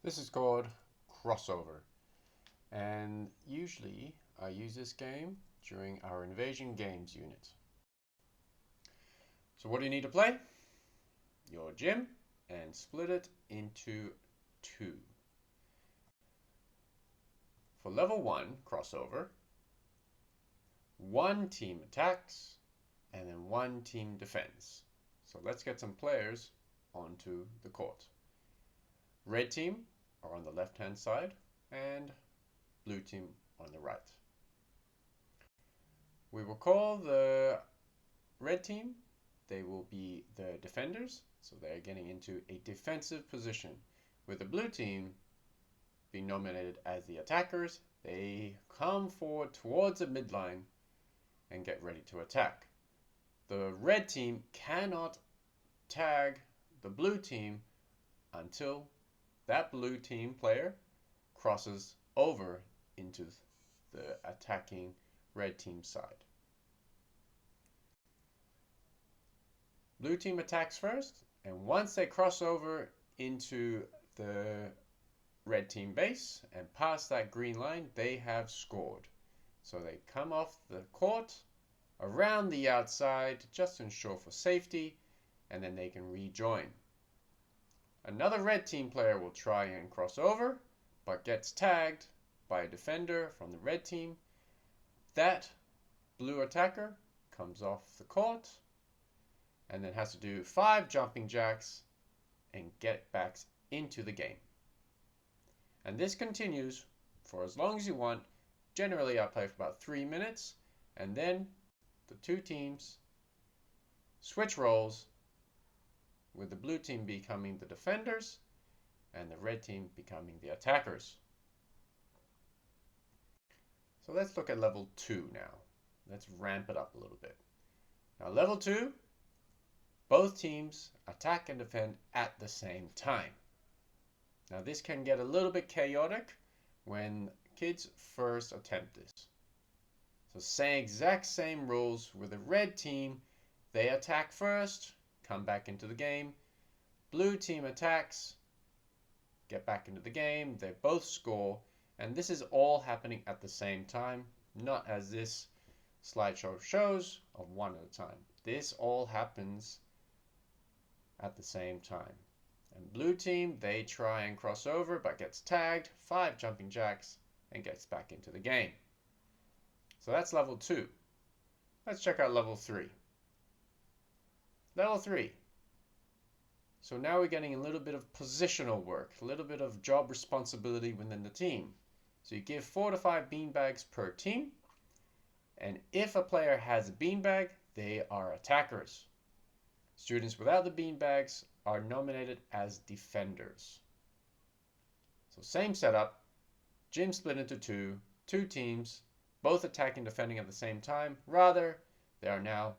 This is called Crossover, and usually I use this game during our Invasion Games unit. So what do you need to play? Your gym and split it into two. For level 1 crossover, one team attacks and then one team defends. So let's get some players onto the court. Red team are on the left hand side and blue team on the right. We will call the red team, they will be the defenders, so they're getting into a defensive position, with the blue team being nominated as the attackers. They come forward towards the midline and get ready to attack. The red team cannot tag the blue team until that blue team player crosses over into the attacking red team side. Blue team attacks first, and once they cross over into the red team base and past that green line, they have scored. So they come off the court around the outside just to ensure for safety, and then they can rejoin. Another red team player will try and cross over, but gets tagged by a defender from the red team. That blue attacker comes off the court and then has to do 5 jumping jacks and get back into the game. And this continues for as long as you want. Generally, I play for about 3 minutes, and then the two teams switch roles, with the blue team becoming the defenders and the red team becoming the attackers. So let's look at level 2 now. Let's ramp it up a little bit. Now, level 2, both teams attack and defend at the same time. Now, this can get a little bit chaotic when kids first attempt this. So exact same rules with the red team. They attack first, come back into the game. Blue team attacks, get back into the game. They both score. And this is all happening at the same time, not as this slideshow shows of one at a time. This all happens at the same time. And blue team, they try and cross over, but gets tagged, 5 jumping jacks, and gets back into the game. So that's level 2. Let's check out level 3. Level 3. So now we're getting a little bit of positional work, a little bit of job responsibility within the team. So you give 4 to 5 beanbags per team. And if a player has a beanbag, they are attackers. Students without the beanbags are nominated as defenders. So same setup, gym split into two teams, both attacking and defending at the same time. Rather, they are now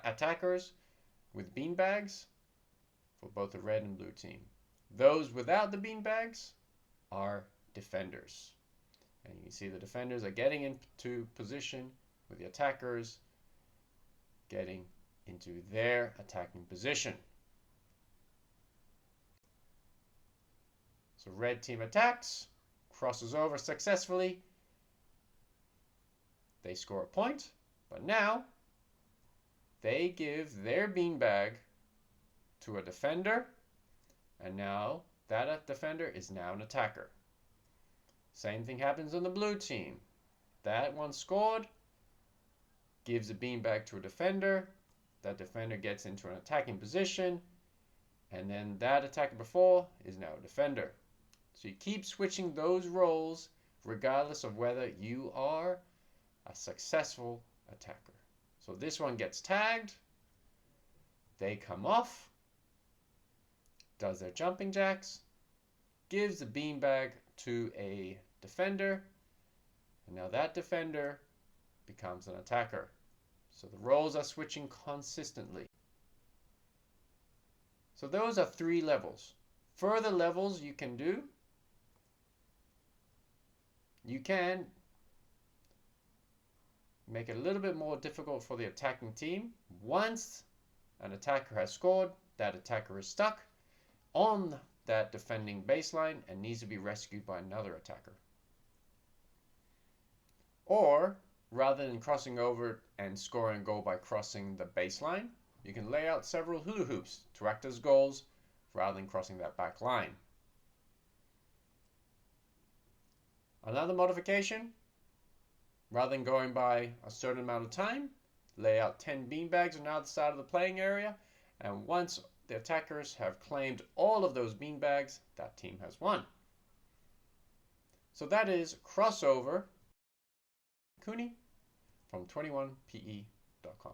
attackers with beanbags for both the red and blue team. Those without the beanbags are defenders. And you can see the defenders are getting into position with the attackers getting into their attacking position. So red team attacks, crosses over successfully. They score a point, but now they give their beanbag to a defender, and now that defender is now an attacker. Same thing happens on the blue team. That one scored, gives a beanbag to a defender. That defender gets into an attacking position, and then that attacker before is now a defender. So you keep switching those roles regardless of whether you are a successful attacker. So this one gets tagged. They come off, does their jumping jacks, gives the beanbag to a defender, and now that defender becomes an attacker. So the roles are switching consistently. So those are 3 levels. Further levels you can do. You can make it a little bit more difficult for the attacking team. Once an attacker has scored, that attacker is stuck on that defending baseline and needs to be rescued by another attacker. Or, rather than crossing over and scoring a goal by crossing the baseline, you can lay out several hula hoops to act as goals rather than crossing that back line. Another modification, rather than going by a certain amount of time, lay out 10 beanbags on either side of the playing area, and once the attackers have claimed all of those beanbags, that team has won. So that is Crossover Kuni from 21pe.com.